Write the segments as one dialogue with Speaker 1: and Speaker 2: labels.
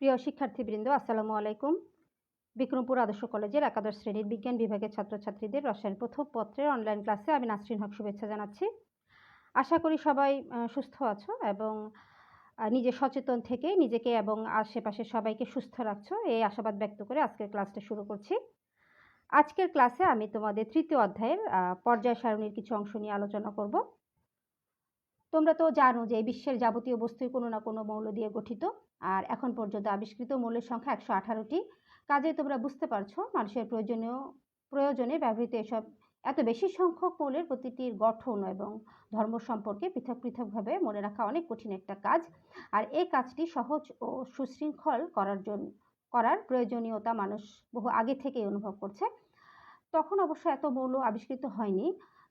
Speaker 1: প্রিয় শিক্ষার্থীবৃন্দ, আসসালামু আলাইকুম। বিক্রমপুর আদর্শ কলেজের একাদশ শ্রেণীর বিজ্ঞান বিভাগের ছাত্রছাত্রীদের রসায়ন প্রথম পত্রের অনলাইন ক্লাসে আমি নাসরিন হক শুভেচ্ছা জানাচ্ছি। আশা করি সবাই সুস্থ আছো এবং নিজে সচেতন থেকে নিজেকে এবং আশেপাশের সবাইকে সুস্থ রাখছো, এই আশাবাদ ব্যক্ত করে আজকের ক্লাসটা শুরু করছি। আজকের ক্লাসে আমি তোমাদের তৃতীয় অধ্যায়ের পর্যায় সারণীর কিছু অংশ নিয়ে আলোচনা করব। তোমরা তো জানো যে এই বিশ্বের যাবতীয় বস্তুই কোনো না কোনো মৌল দিয়ে গঠিত, আর এখন পর্যন্ত আবিষ্কৃত মৌলের সংখ্যা 118টি। কাজেই তোমরা বুঝতে পারছো মানুষের প্রয়োজনে ব্যবহৃত এসব এত বেশি সংখ্যক মৌলের প্রতিটির গঠন এবং ধর্ম সম্পর্কে পৃথক পৃথকভাবে মনে রাখা অনেক কঠিন একটা কাজ। আর এই কাজটি সহজ ও সুশৃঙ্খল করার প্রয়োজনীয়তা মানুষ বহু আগে থেকেই অনুভব করছে। তখন অবশ্য এত মৌল আবিষ্কৃত হয়নি,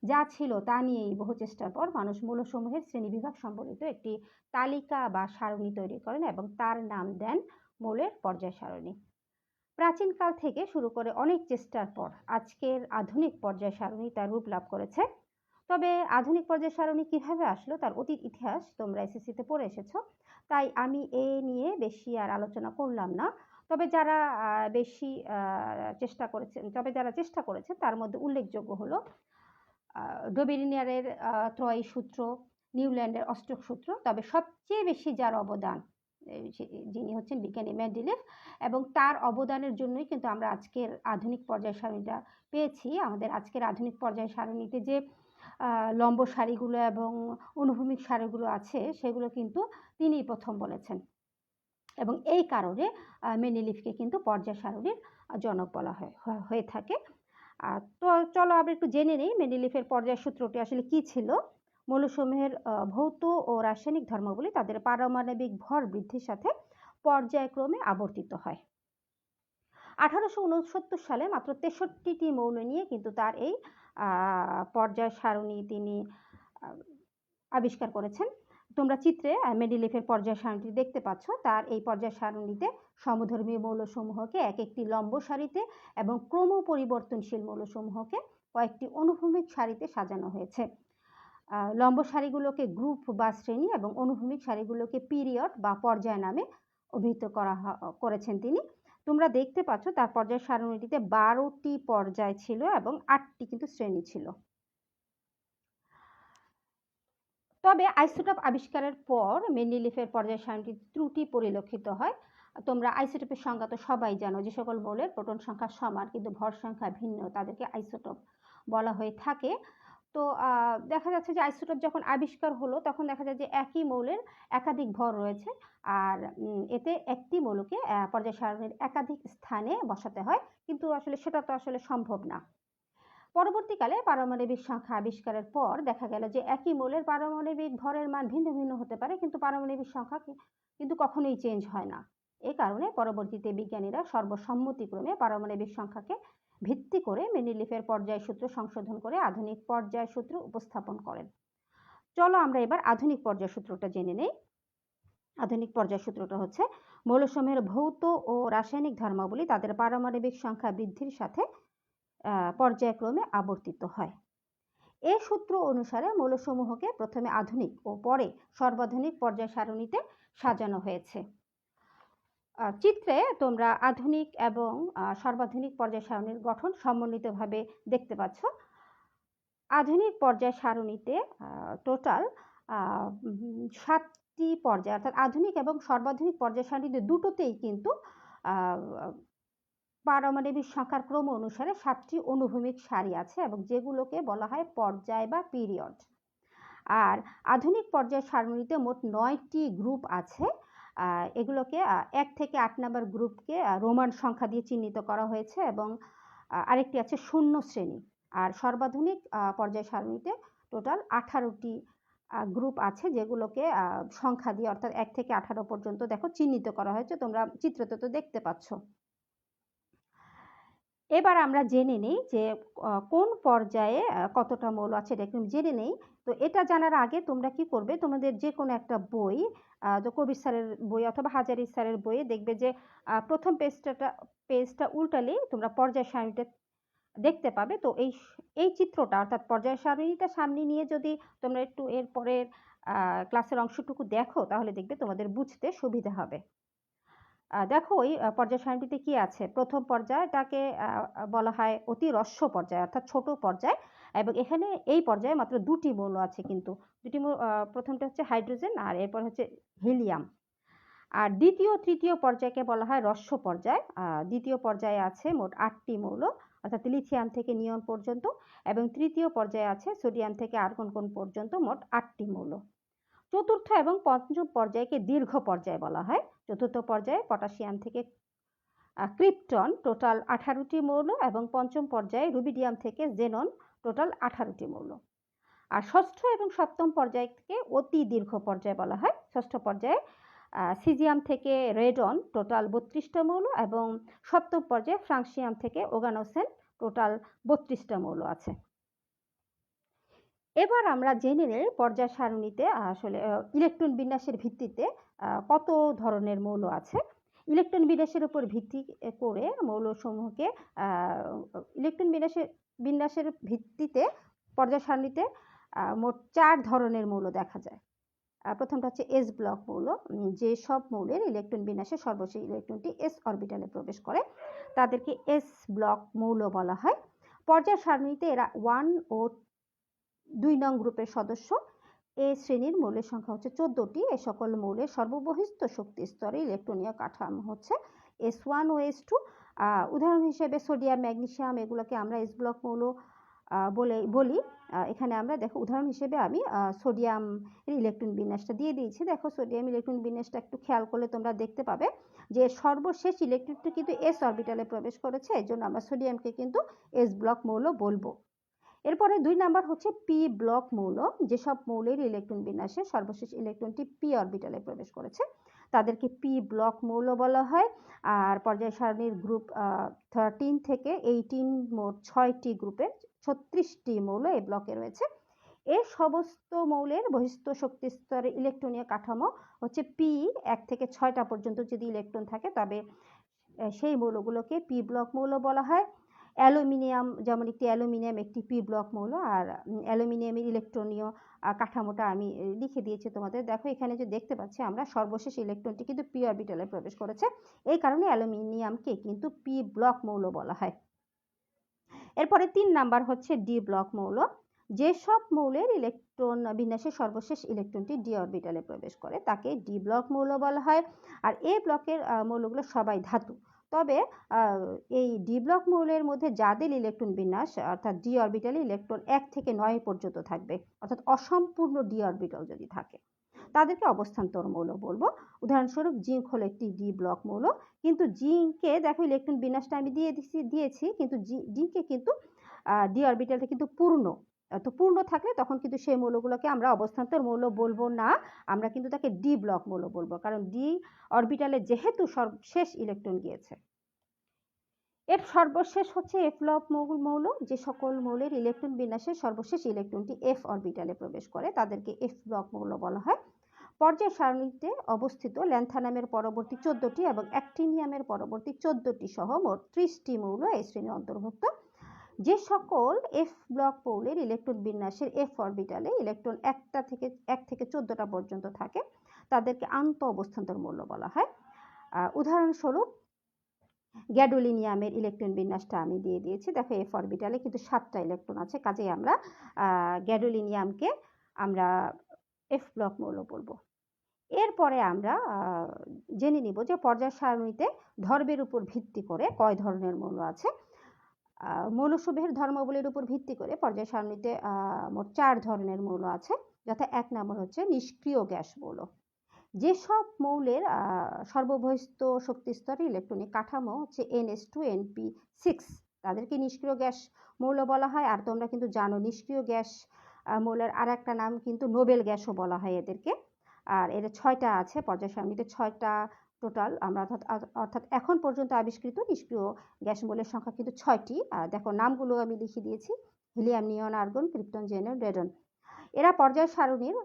Speaker 1: যা ছিল তা নিয়েই বহু চেষ্টার পর মানুষ মৌলসমূহের শ্রেণীবিভাগ সম্বলিত একটি তালিকা বা সারণী তৈরি করেন এবং তার নাম দেন মৌলের পর্যায় সারণী। প্রাচীনকাল থেকে শুরু করে অনেক চেষ্টার পর আজকের আধুনিক পর্যায় সারণী তার রূপ লাভ করেছে। তবে আধুনিক পর্যায় সারণী কিভাবে আসলো তার অতীত ইতিহাস তোমরা এসএসসিতে পড়ে এসেছো, তাই আমি এ নিয়ে বেশি আর আলোচনা করলাম না। তবে যারা চেষ্টা করেছেন তার মধ্যে উল্লেখযোগ্য হলো ডোবেরিনিয়ারের ত্রয়ী সূত্র, নিউল্যান্ডের অষ্টক সূত্র। তবে সবচেয়ে বেশি যার অবদান যিনি হচ্ছেন বিজ্ঞানী মেন্ডেলিভ, এবং তার অবদানের জন্যই কিন্তু আমরা আজকের আধুনিক পর্যায় সারণীটা পেয়েছি। আমাদের আজকের আধুনিক পর্যায় সারণীতে যে লম্ব সারিগুলো এবং অনুভূমিক সারিগুলো আছে সেগুলো কিন্তু তিনিই প্রথম বলেছেন, এবং এই কারণে মেন্ডেলিভকে কিন্তু পর্যায় সারণীর জনক বলা হয়ে থাকে। তো চলো আমরা একটু জেনে নিই মেন্ডেলিভের পর্যায় সূত্রটি আসলে কি ছিল। মৌলসমূহের ভৌত ও রাসায়নিক ধর্মগুলি তাদের পারমাণবিক ভর বৃদ্ধির সাথে পর্যায়ক্রমে আবর্তিত হয়। 1869 সালে মাত্র 63টি মৌল নিয়ে কিন্তু তার এই পর্যায় সারণী তিনি আবিষ্কার করেছেন। তোমরা চিত্রে মেন্ডেলিভের পর্যায় সারণীটি দেখতে পাচ্ছ। তার এই পর্যায় সারণীতে সমধর্মী মৌলসমূহকে এক একটি লম্ব সারিতে এবং ক্রম পরিবর্তনশীল মৌলসমূহকে কয়েকটি অনুভূমিক সারিতে সাজানো হয়েছে। লম্ব সারিগুলোকে গ্রুপ বা শ্রেণী এবং অনুভূমিক সারিগুলোকে পিরিয়ড বা পর্যায় নামে অভিহিত করেছেন তিনি। তোমরা দেখতে পাচ্ছ তার পর্যায় সারণীটিতে 12টি পর্যায় ছিল এবং 8টি কিন্তু শ্রেণী ছিল। তবে আইসোটোপ আবিষ্কারের পর মেন্ডেলিভের পর্যায় সারণীর ত্রুটি পরিলক্ষিত হয়। তোমরা আইসোটোপের সংজ্ঞা তো সবাই জানো, যে সকল মৌলের প্রোটন সংখ্যা সমান কিন্তু ভর সংখ্যা ভিন্ন তাদেরকে আইসোটোপ বলা হয়ে থাকে। তো দেখা যাচ্ছে যে আইসোটোপ যখন আবিষ্কার হলো তখন দেখা যায় যে একই মৌলের একাধিক ভর রয়েছে, আর এতে একটি মৌলকে পর্যায় সারণীর একাধিক স্থানে বসাতে হয়, কিন্তু সেটা তো সম্ভব না। পরবর্তীকালে পারমাণবিক সংখ্যা আবিষ্কারের পর দেখা গেল যে একই মৌলের পারমাণবিক ভরের মান ভিন্ন ভিন্ন হতে পারে, কিন্তু পারমাণবিক সংখ্যা কিন্তু কখনোই চেঞ্জ হয় না। এই কারণে পরবর্তীতে বিজ্ঞানীরা সর্বসম্মতিক্রমে পারমাণবিক সংখ্যাকে ভিত্তি করে মেন্ডেলিভের পর্যায় সূত্র সংশোধন করে আধুনিক পর্যায় সূত্র উপস্থাপন করেন। চলো আমরা এবার আধুনিক পর্যায় সূত্রটা জেনে নেই। আধুনিক পর্যায় সূত্রটা হচ্ছে মৌলসমূহের ভৌত ও রাসায়নিক ধর্মাবলী তাদের পারমাণবিক সংখ্যা বৃদ্ধির সাথে পর্যায়ক্রমে আবর্তিত হয়। এই সূত্র অনুসারে মৌলসমূহকে প্রথমে আধুনিক ও পরে সর্বাধুনিক পর্যায় সারণীতে সাজানো হয়েছে। চিত্রে তোমরা আধুনিক এবং সর্বাধুনিক পর্যায় সারণীর গঠন সমন্বিতভাবে দেখতে পাচ্ছ। আধুনিক পর্যায় সারণীতে টোটাল 7টি পর্যায়, অর্থাৎ আধুনিক এবং সর্বাধুনিক পর্যায় সারণীতে দুটোতেই কিন্তু পারমাণবিক সংখ্যার ক্রম অনুসারে 7টি অনুভূমিক সারি আছে এবং যেগুলোকে বলা হয় পর্যায় বা পিরিয়ড। আর আধুনিক পর্যায় সারণীতে মোট 9টি গ্রুপ আছে। এগুলোকে 1 থেকে 8 নম্বর গ্রুপকে রোমান সংখ্যা দিয়ে চিহ্নিত করা হয়েছে এবং আরেকটি আছে শূন্য শ্রেণী। আর সর্বাধুনিক পর্যায় সারণীতে টোটাল 18টি গ্রুপ আছে, যেগুলোকে সংখ্যা দিয়ে অর্থাৎ 1 থেকে 18 পর্যন্ত দেখো চিহ্নিত করা হয়েছে। তোমরা চিত্রতে তো দেখতে পাচ্ছ। এবার আমরা জেনে নেই যে কোন পর্যায়ে কতটা মৌল আছে, এটা একটু জেনে নেই। তো এটা জানার আগে তোমরা কি করবে, তোমাদের যে কোনো একটা বই, কবির স্যারের বই অথবা হাজারী স্যারের বইয়ে দেখবে যে প্রথম পেজটা উল্টালেই তোমরা পর্যায় সারণীটা দেখতে পাবে। তো এই চিত্রটা অর্থাৎ পর্যায় সারণীটা সামনে নিয়ে যদি তোমরা একটু এর পরের ক্লাসের অংশটুকু দেখো তাহলে দেখবে তোমাদের বুঝতে সুবিধা হবে। দেখো ওই পর্যায় সারণীতে কি আছে, প্রথম পর্যায়টাকে বলা হয় অতি হ্রস্ব পর্যায় অর্থাৎ ছোট পর্যায়, এবং এখানে এই পর্যায়ে মাত্র দুটি মৌল আছে, কিন্তু দুটি প্রথমটা হচ্ছে হাইড্রোজেন আর এরপর হচ্ছে হিলিয়াম। আর দ্বিতীয় তৃতীয় পর্যায়কে বলা হয় হ্রস্ব পর্যায়। দ্বিতীয় পর্যায়ে আছে মোট 8টি মৌল, অর্থাৎ লিথিয়াম থেকে নিয়ন পর্যন্ত, এবং তৃতীয় পর্যায়ে আছে সোডিয়াম থেকে আর্গন পর্যন্ত মোট 8টি মৌল। চতুর্থ এবং পঞ্চম পর্যায়কে দীর্ঘ পর্যায় বলা হয়। চতুর্থ পর্যায়ে পটাশিয়াম থেকে ক্রিপ্টন টোটাল 18টি মৌল, এবং পঞ্চম পর্যায়ে রুবিডিয়াম থেকে জেনন টোটাল 18টি মৌল। আর ষষ্ঠ এবং সপ্তম পর্যায়কে অতি দীর্ঘ পর্যায় বলা হয়। ষষ্ঠ পর্যায়ে সিজিয়াম থেকে রেডন টোটাল 32টা মৌল, এবং সপ্তম পর্যায়ে ফ্রান্সিয়াম থেকে ওগানোসেন টোটাল 32টা মৌল আছে। এবার আমরা জেনে নেই পর্যায় সারণীতে আসলে ইলেকট্রন বিন্যাসের ভিত্তিতে কত ধরনের মৌল আছে। ইলেকট্রন বিন্যাসের উপর ভিত্তি করে মৌলসমূহকে ইলেকট্রন বিন্যাসের ভিত্তিতে পর্যায় সারণীতে মোট 4 ধরনের মৌল দেখা যায়। প্রথমটা হচ্ছে এস ব্লক মৌল, যে সব মৌলের ইলেকট্রন বিন্যাসে সর্বশেষ ইলেকট্রনটি এস অরবিটালে প্রবেশ করে তাদেরকে এস ব্লক মৌল বলা হয়। পর্যায় সারণীতে এরা 1 ও 2 নং গ্রুপের সদস্য। এ শ্রেণীর মৌলের সংখ্যা হচ্ছে 14টি। এই সকল মৌলের সর্ববহিস্থ শক্তি স্তরে ইলেকট্রনীয় কাঠামো হচ্ছে S1 ও S2। উদাহরণ হিসেবে সোডিয়াম, ম্যাগনেসিয়াম এগুলোকে আমরা এস ব্লক মৌল বলি। এখানে আমরা দেখো উদাহরণ হিসেবে আমি সোডিয়াম এর ইলেকট্রন বিন্যাসটা দিয়ে দিয়েছি। দেখো সোডিয়াম ইলেকট্রন বিন্যাসটা একটু খেয়াল করলে তোমরা দেখতে পাবে যে সর্বশেষ ইলেকট্রনটি কিন্তু এস অরবিটালে প্রবেশ করেছে, এই জন্য আমরা সোডিয়ামকে কিন্তু এস ব্লক মৌল বলবো। এরপরে 2 নাম্বার হচ্ছে পি ব্লক মৌল, যেসব মৌলের ইলেকট্রন বিন্যাসে সর্বশেষ ইলেকট্রনটি পি অরবিটালে প্রবেশ করেছে তাদেরকে পি ব্লক মৌল বলা হয়। আর পর্যায় সারণীর গ্রুপ 13 থেকে 18 মোট 6টি গ্রুপের 36টি মৌল এই ব্লকে রয়েছে। এই সমস্ত মৌলের বহিস্থ শক্তি স্তরে ইলেকট্রনীয় কাঠামো হচ্ছে পি 1 থেকে 6টা পর্যন্ত যদি ইলেকট্রন থাকে তবে সেই মৌলগুলোকে পি ব্লক মৌল বলা হয়। অ্যালুমিনিয়াম যেমন অ্যালুমিনিয়াম একটি পি ব্লক মৌল, আর অ্যালুমিনিয়ামের ইলেকট্রনীয় কাঠামোটা আমি লিখে দিয়েছি তোমাদের। দেখো এখানে যে দেখতে পাচ্ছি আমরা সর্বশেষ ইলেকট্রনটি কিন্তু পি অরবিটালে প্রবেশ করেছে, এই কারণে অ্যালুমিনিয়ামকে কিন্তু পি ব্লক মৌল বলা হয়। এরপরে 3 নাম্বার হচ্ছে ডি ব্লক মৌল, যেসব মৌলের ইলেকট্রন বিন্যাসে সর্বশেষ ইলেকট্রনটি ডি অরবিটালে প্রবেশ করে তাকে ডি ব্লক মৌল বলা হয়। আর এ ব্লকের মৌলগুলো সবাই ধাতু, তবে এই ডি ব্লক মৌলের মধ্যে যাদের ইলেকট্রন বিন্যাস অর্থাৎ ডি অরবিটালে ইলেকট্রন 1 থেকে 9 পর্যন্ত থাকবে, অর্থাৎ অসম্পূর্ণ ডি অরবিটাল যদি থাকে তাদেরকে অবস্থান্তর মৌল বলবো। উদাহরণস্বরূপ জিঙ্ক হলো একটি ডি ব্লক মৌল, কিন্তু জিঙ্কে দেখো ইলেকট্রন বিন্যাসটা আমি দিয়েছি কিন্তু জিঙ্কে কিন্তু ডি অরবিটালটা কিন্তু পূর্ণ, তো পূর্ণ থাকলে তখন কিন্তু সেই মৌলগুলোকে আমরা অবস্থান্তর মৌল বলবো না, আমরা কিন্তু তাকে ডি ব্লক মৌল বলবো, কারণ ডি অরবিটালে যেহেতু সর্বশেষ ইলেকট্রন গিয়েছে। এর সর্বশেষ হচ্ছে এফ ব্লক মৌল, যে সকল মৌলের ইলেকট্রন বিন্যাসে সর্বশেষ ইলেকট্রনটি এফ অরবিটালে প্রবেশ করে তাদেরকে এফ ব্লক মৌল বলা হয়। পর্যায় সারণীতে অবস্থিত ল্যান্থানামের পরবর্তী 14টি এবং অ্যাক্টিনিয়ামের পরবর্তী 14টি সহ মোট 30টি মৌল এই শ্রেণীর অন্তর্ভুক্ত। যে সকল এফ ব্লক মৌলের ইলেকট্রন বিন্যাসের এফ অরবিটালে ইলেকট্রন 1 থেকে 14টা পর্যন্ত থাকে তাদেরকে আন্ত অবস্থান্তর মৌল বলা হয়। উদাহরণস্বরূপ গ্যাডোলিনিয়ামের ইলেকট্রন বিন্যাসটা আমি দিয়ে দিয়েছি। দেখো এফ অরবিটালে কিন্তু 7টা ইলেকট্রন আছে, কাজেই আমরা গ্যাডোলিনিয়ামকে আমরা এফ ব্লক মৌল বলবো। এরপরে আমরা জেনে নিব যে পর্যায় সারণীতে ধর্মের উপর ভিত্তি করে কয় ধরনের মৌল আছে। মৌলসমূহের ধর্মাবলীর উপর ভিত্তি করে পর্যায় সারণীতে মোট 4 ধরনের মৌল আছে, যথা 1 নম্বর হচ্ছে নিষ্ক্রিয় গ্যাস মৌল। যেসব মৌলের সর্ববহিস্থ শক্তি স্তরে ইলেকট্রনিক কাঠামো হচ্ছে NH2NP6 তাদেরকে নিষ্ক্রিয় গ্যাস মৌল বলা হয়। আর তোমরা কিন্তু জানো নিষ্ক্রিয় গ্যাস মৌলের আর একটা নাম কিন্তু নোবেল গ্যাসও বলা হয় এদেরকে। আর এর 6টা আছে পর্যায় সারণীতে, 6টা টোটাল আমরা অর্থাৎ এখন পর্যন্ত আবিষ্কৃত নিষ্ক্রিয় গ্যাস মৌলের সংখ্যা কিন্তু 6টি। দেখো নামগুলো আমি লিখে দিয়েছি: হিলিয়াম, নিয়ন, আর্গন, ক্রিপ্টন, জেনন, রেডন। এরা পর্যায় সারণীর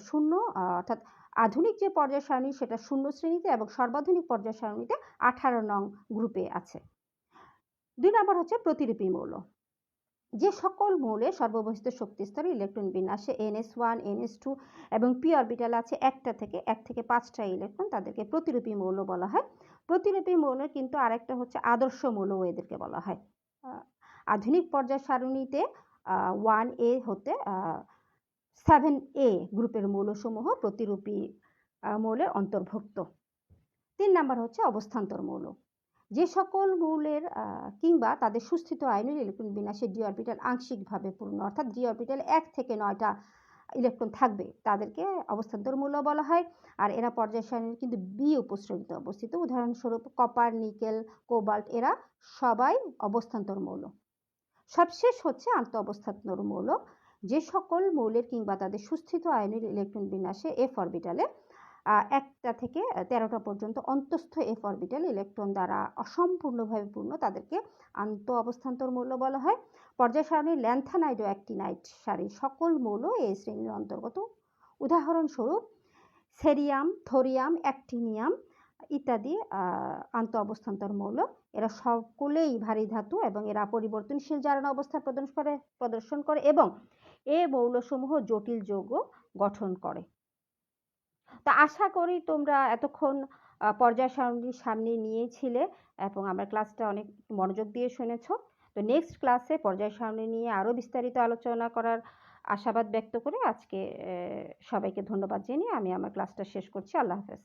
Speaker 1: শূন্য অর্থাৎ আধুনিক যে পর্যায় সারণী সেটা 0 শ্রেণীতে এবং সর্বাধুনিক পর্যায় সারণীতে 18 নং গ্রুপে আছে। 2 নম্বর হচ্ছে প্রতিরূপী মৌল, যে সকল মৌলের সর্ববহিস্থ শক্তি স্তরে ইলেকট্রন বিন্যাসে NS1, NS2 এবং পি অরবিটাল আছে 1 থেকে 5টা ইলেকট্রন তাদেরকে প্রতিরূপী মৌল বলা হয়। প্রতিলিপি মৌলের কিন্তু আরেকটা হচ্ছে আদর্শ মৌলও এদেরকে বলা হয়। আধুনিক পর্যায় সারণীতে 1A হতে 7A গ্রুপের মৌলসমূহ প্রতিরূপী মৌলের অন্তর্ভুক্ত। 3 নাম্বার হচ্ছে অবস্থান্তর মৌল। যে সকল মৌলের কিংবা তাদের সুস্থিত আয়নের ইলেকট্রন বিন্যাসে ডি অরবিটাল আংশিকভাবে পূর্ণ, অর্থাৎ ডি অরবিটাল 1 থেকে 9টা ইলেকট্রন থাকবে, তাদেরকে অবস্থান্তর মৌল বলা হয়। আর এরা পর্যায় সারণীর কিন্তু বি উপশ্রেণীতে অবস্থিত। উদাহরণস্বরূপ কপার, নিকেল, কোবাল্ট এরা সবাই অবস্থান্তর মৌল। সবশেষ হচ্ছে আন্তঃ অবস্থান্তর মৌল। যে সকল মৌলের কিংবা তাদের সুস্থিত আয়নের ইলেকট্রন বিন্যাসে এফ অরবিটালে 1টা থেকে 13টা পর্যন্ত অন্তঃস্থ এফ অরবিটাল ইলেকট্রন দ্বারা অসম্পূর্ণভাবে পূর্ণ, তাদেরকে আন্তঃ অবস্থান্তর মৌল বলা হয়। পর্যায় সারণীর ল্যান্থানাইড ও অ্যাক্টিনাইড সারির সকল মৌল এই শ্রেণীর অন্তর্গত। উদাহরণস্বরূপ সেরিয়াম, থোরিয়াম, অ্যাক্টিনিয়াম ইত্যাদি আন্তঃ অবস্থান্তর মৌল। এরা সকলেই ভারী ধাতু এবং এরা পরিবর্তনশীল জারণ অবস্থা প্রদর্শন করে এবং এ মৌলসমূহ জটিল যৌগ গঠন করে। তো আশা করি তোমরা এতক্ষণ পর্যায় সারণীর সামনে নিয়েছিলে এবং আমার ক্লাসটা অনেক মনোযোগ দিয়ে শুনেছ। তো নেক্সট ক্লাসে পর্যায় সারণী নিয়ে আরও বিস্তারিত আলোচনা করার আশাবাদ ব্যক্ত করে আজকে সবাইকে ধন্যবাদ জানিয়ে আমি আমার ক্লাসটা শেষ করছি। আল্লাহ হাফেজ।